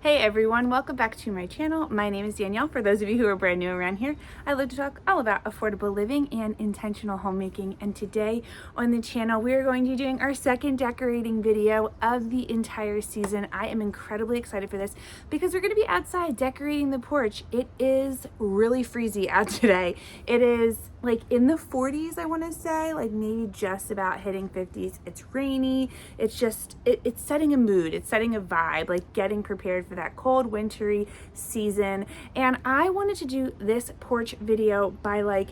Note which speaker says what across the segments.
Speaker 1: Hey everyone, welcome back to my channel. My name is Danielle. For those of you who are brand new around here, I love to talk all about affordable living and intentional homemaking. And today on the channel, we are going to be doing our second decorating video of the entire season. I am incredibly excited for this because we're going to be outside decorating the porch. It is really freezy out today. It is like in the 40s, I want to say, like maybe just about hitting 50s. It's rainy. It's just, it's setting a mood. It's setting a vibe, like getting prepared for that cold, wintry season. And I wanted to do this porch video by like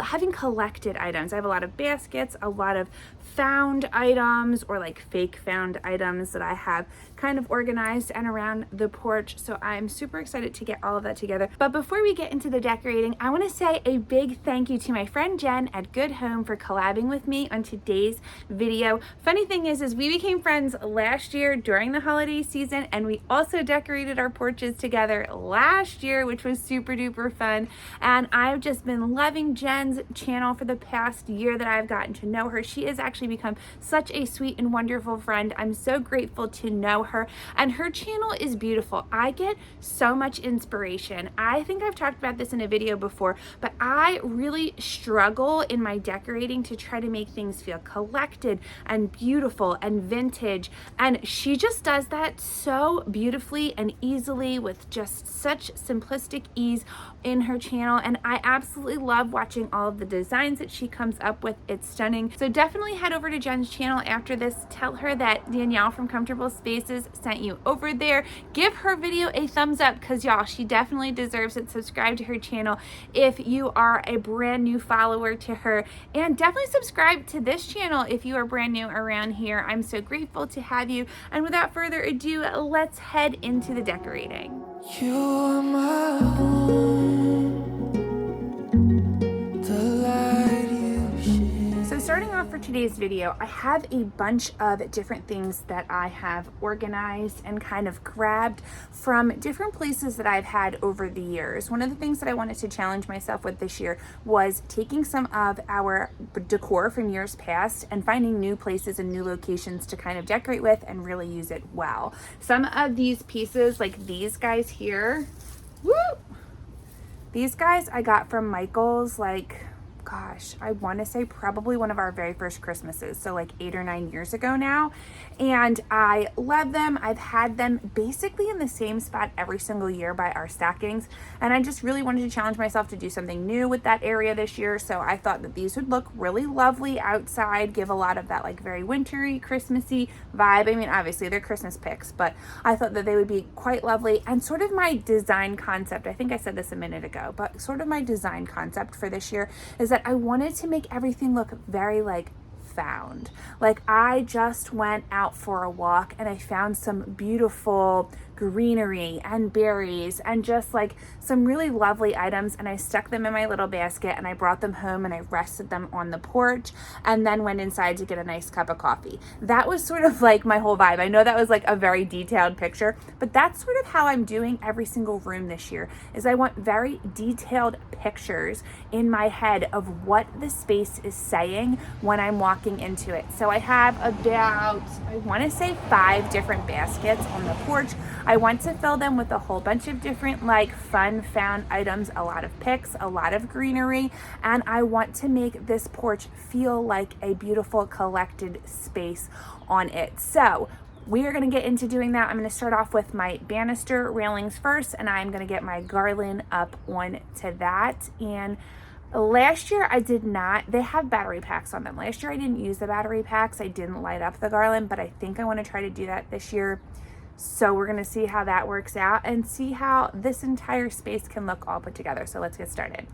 Speaker 1: having collected items. I have a lot of baskets, a lot of found items or like fake found items that I have kind of organized and around the porch. So I'm super excited to get all of that together. But before we get into the decorating, I want to say a big thank you to my friend Jen at Goode Home for collabing with me on today's video. Funny thing is we became friends last year during the holiday season, and we also decorated our porches together last year, which was super duper fun. And I've just been loving Jen's channel for the past year that I've gotten to know her. She has actually become such a sweet and wonderful friend. I'm so grateful to know her, and her channel is beautiful. I get so much inspiration. I think I've talked about this in a video before, but I really struggle in my decorating to try to make things feel collected and beautiful and vintage, and she just does that so beautifully and easily with just such simplistic ease in her channel. And I absolutely love watching all of the designs that she comes up with. It's stunning. So definitely head over to Jen's channel after this. Tell her that Danielle from Comfortable Spaces sent you over there. Give her video a thumbs up because y'all, she definitely deserves it. Subscribe to her channel if you are a brand new follower to her, and definitely subscribe to this channel if you are brand new around here. I'm so grateful to have you. And without further ado, let's head into the decorating.
Speaker 2: You are my home, the light you shine.
Speaker 1: So starting off for today's video, I have a bunch of different things that I have organized and kind of grabbed from different places that I've had over the years. One of the things that I wanted to challenge myself with this year was taking some of our decor from years past and finding new places and new locations to kind of decorate with and really use it well. Some of these pieces, like these guys here, these guys I got from Michael's, like, gosh, I want to say probably one of our very first Christmases, so like 8 or 9 years ago now. And I love them. I've had them basically in the same spot every single year by our stockings, and I just really wanted to challenge myself to do something new with that area this year. So I thought that these would look really lovely outside, give a lot of that like very wintry, Christmassy vibe. I mean, obviously they're Christmas picks, but I thought that they would be quite lovely. And sort of my design concept, I think I said this a minute ago, but sort of my design concept for this year is that I wanted to make everything look very like found. Like I just went out for a walk and I found some beautiful greenery and berries and just like some really lovely items, and I stuck them in my little basket and I brought them home and I rested them on the porch and then went inside to get a nice cup of coffee. That was sort of like my whole vibe. I know that was like a very detailed picture, but that's sort of how I'm doing every single room this year. Is I want very detailed pictures in my head of what the space is saying when I'm walking into it. So I have about, I want to say 5 different baskets on the porch. I want to fill them with a whole bunch of different like fun found items, a lot of picks, a lot of greenery, and I want to make this porch feel like a beautiful collected space on it. So we are going to get into doing that. I'm going to start off with my banister railings first, and I'm going to get my garland up onto that. And last year I did not, they have battery packs on them. Last year I didn't use the battery packs. I didn't light up the garland, but I think I want to try to do that this year. So we're going to see how that works out and see how this entire space can look all put together. So let's get started.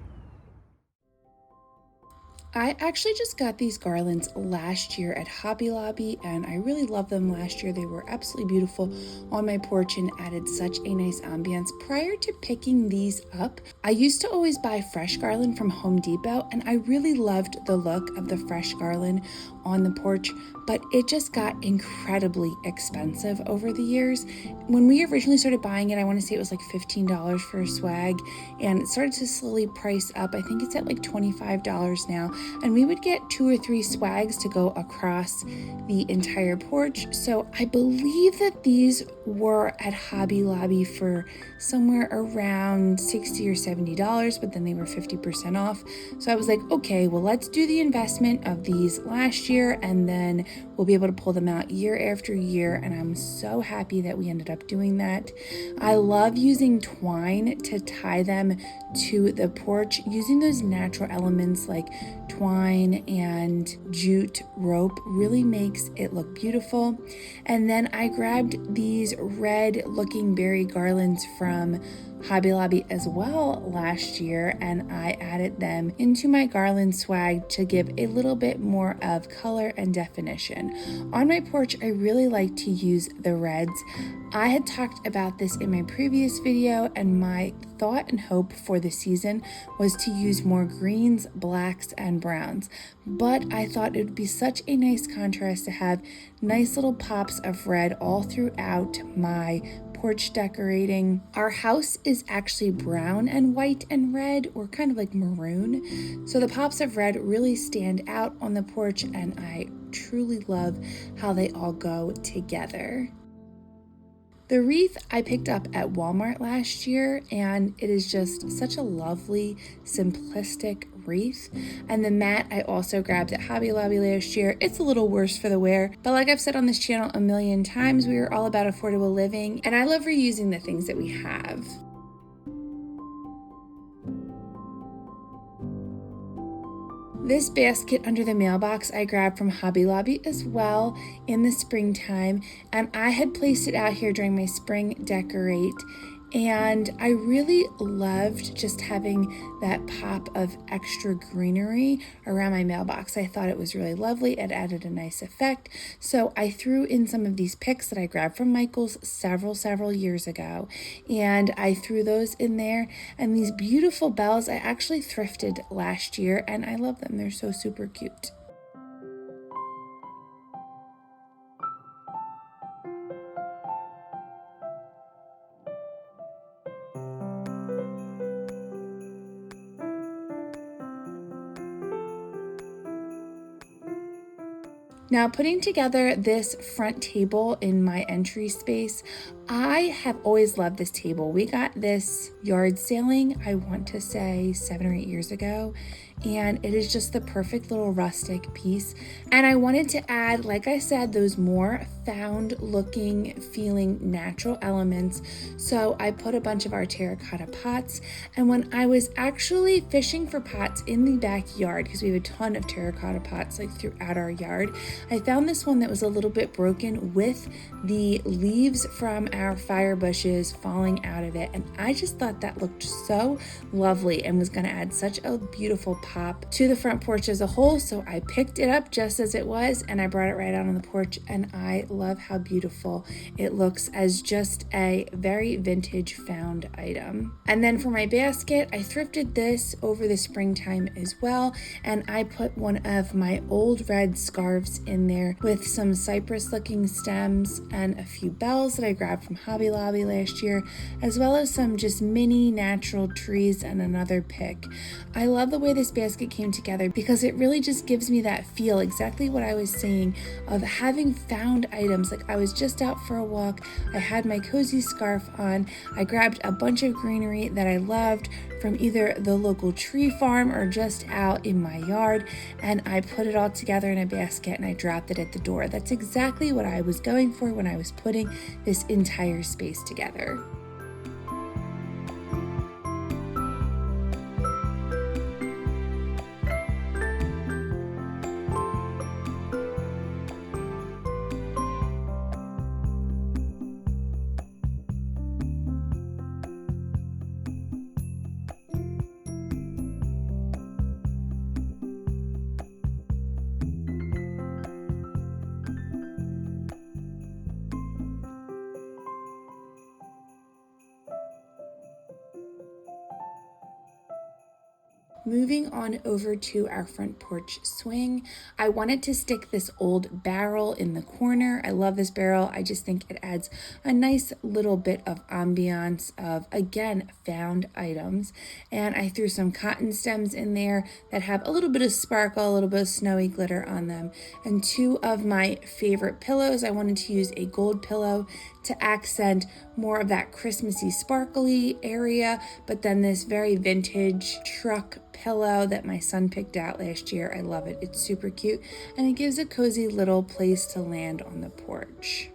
Speaker 3: I actually just got these garlands last year at Hobby Lobby, and I really loved them last year. They were absolutely beautiful on my porch and added such a nice ambience. Prior to picking these up, I used to always buy fresh garland from Home Depot, and I really loved the look of the fresh garland on the porch, but it just got incredibly expensive over the years. When we originally started buying it, I want to say it was like $15 for a swag, and it started to slowly price up. I think it's at like $25 now, and we would get 2 or 3 swags to go across the entire porch. So I believe that these were at Hobby Lobby for somewhere around $60 or $70, but then they were 50% off. So I was like, okay, well, let's do the investment of these last year, and then we'll be able to pull them out year after year. And I'm so happy that we ended up doing that. I love using twine to tie them to the porch, using those natural elements like twine and jute rope really makes it look beautiful. And then I grabbed these red looking berry garlands from Hobby Lobby as well last year, and I added them into my garland swag to give a little bit more of color and definition. On my porch, I really like to use the reds. I had talked about this in my previous video, and my thought and hope for the season was to use more greens, blacks, and browns. But I thought it would be such a nice contrast to have nice little pops of red all throughout my porch decorating. Our house is actually brown and white and red, or kind of like maroon. So the pops of red really stand out on the porch, and I truly love how they all go together. The wreath I picked up at Walmart last year, and it is just such a lovely, simplistic wreath. And the mat I also grabbed at Hobby Lobby last year. It's a little worse for the wear, but like I've said on this channel a million times, we are all about affordable living, and I love reusing the things that we have. This basket under the mailbox I grabbed from Hobby Lobby as well in the springtime, and I had placed it out here during my spring decorate, and I really loved just having that pop of extra greenery around my mailbox. I thought it was really lovely. It added a nice effect. So I threw in some of these picks that I grabbed from Michael's several years ago, and I threw those in there. And these beautiful bells I actually thrifted last year, and I love them. They're so super cute. Now, putting together this front table in my entry space, I have always loved this table. We got this yard sailing, I want to say 7 or 8 years ago, and it is just the perfect little rustic piece. And I wanted to add, like I said, those more found looking, feeling natural elements. So I put a bunch of our terracotta pots, and when I was actually fishing for pots in the backyard, because we have a ton of terracotta pots like throughout our yard, I found this one that was a little bit broken with the leaves from our fire bushes falling out of it, and I just thought that looked so lovely and was going to add such a beautiful pop to the front porch as a whole. So I picked it up just as it was, and I brought it right out on the porch, and I love how beautiful it looks as just a very vintage found item. And then for my basket, I thrifted this over the springtime as well, and I put one of my old red scarves in there with some cypress looking stems and a few bells that I grabbed from Hobby Lobby last year, as well as some just mini natural trees and another pick. I love the way this basket came together because it really just gives me that feel, exactly what I was saying, of having found items. Like I was just out for a walk, I had my cozy scarf on, I grabbed a bunch of greenery that I loved from either the local tree farm or just out in my yard, and I put it all together in a basket and I dropped it at the door. That's exactly what I was going for when I was putting this entire space together. Moving on over to our front porch swing, I wanted to stick this old barrel in the corner. I love this barrel. I just think it adds a nice little bit of ambiance of, again, found items. And I threw some cotton stems in there that have a little bit of sparkle, a little bit of snowy glitter on them. And two of my favorite pillows, I wanted to use a gold pillow to accent more of that Christmassy sparkly area, but then this very vintage truck pillow that my son picked out last year. I love it. It's super cute and it gives a cozy little place to land on the porch.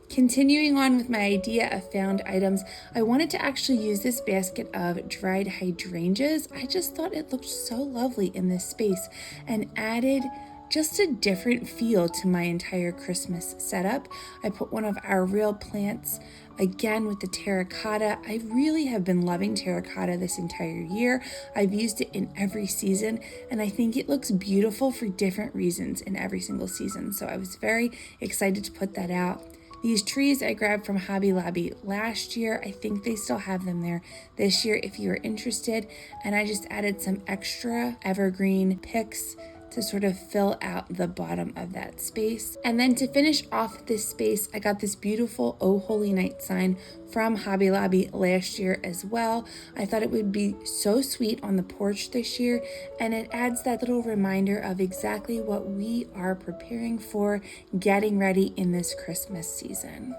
Speaker 3: Continuing on with my idea of found items, I wanted to actually use this basket of dried hydrangeas. I just thought it looked so lovely in this space and added just a different feel to my entire Christmas setup. I put one of our real plants again with the terracotta. I really have been loving terracotta this entire year. I've used it in every season and I think it looks beautiful for different reasons in every single season. So I was very excited to put that out. These trees I grabbed from Hobby Lobby last year. I think they still have them there this year if you are interested. And I just added some extra evergreen picks to sort of fill out the bottom of that space. And then to finish off this space, I got this beautiful Oh Holy Night sign from Hobby Lobby last year as well. I thought it would be so sweet on the porch this year, and it adds that little reminder of exactly what we are preparing for, getting ready in this Christmas season.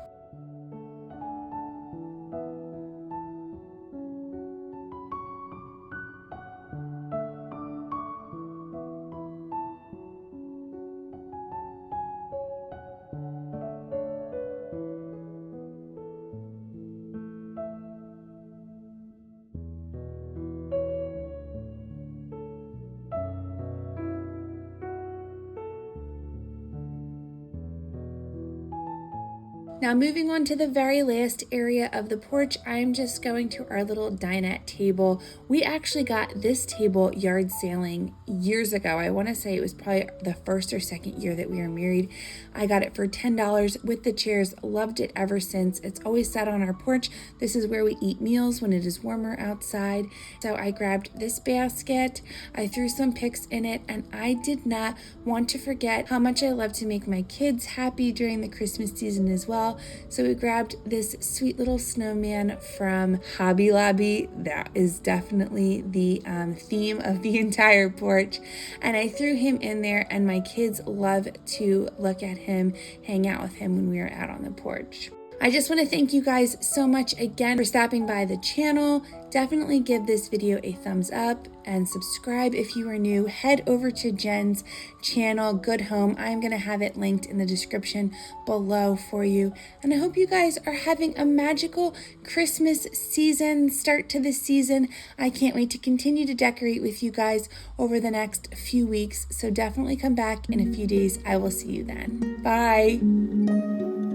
Speaker 3: Now moving on to the very last area of the porch, I'm just going to our little dinette table. We actually got this table yard sailing years ago. I want to say it was probably the first or second year that we were married. I got it for $10 with the chairs. Loved it ever since. It's always sat on our porch. This is where we eat meals when it is warmer outside. So I grabbed this basket. I threw some picks in it, and I did not want to forget how much I love to make my kids happy during the Christmas season as well. So we grabbed this sweet little snowman from Hobby Lobby. That is definitely the theme of the entire porch. And I threw him in there, and my kids love to look at him, hang out with him when we are out on the porch. I just want to thank you guys so much again for stopping by the channel. Definitely give this video a thumbs up and subscribe if you are new. Head over to Jen's channel, Goode Home. I'm going to have it linked in the description below for you. And I hope you guys are having a magical Christmas season, start to the season. I can't wait to continue to decorate with you guys over the next few weeks. So definitely come back in a few days. I will see you then. Bye.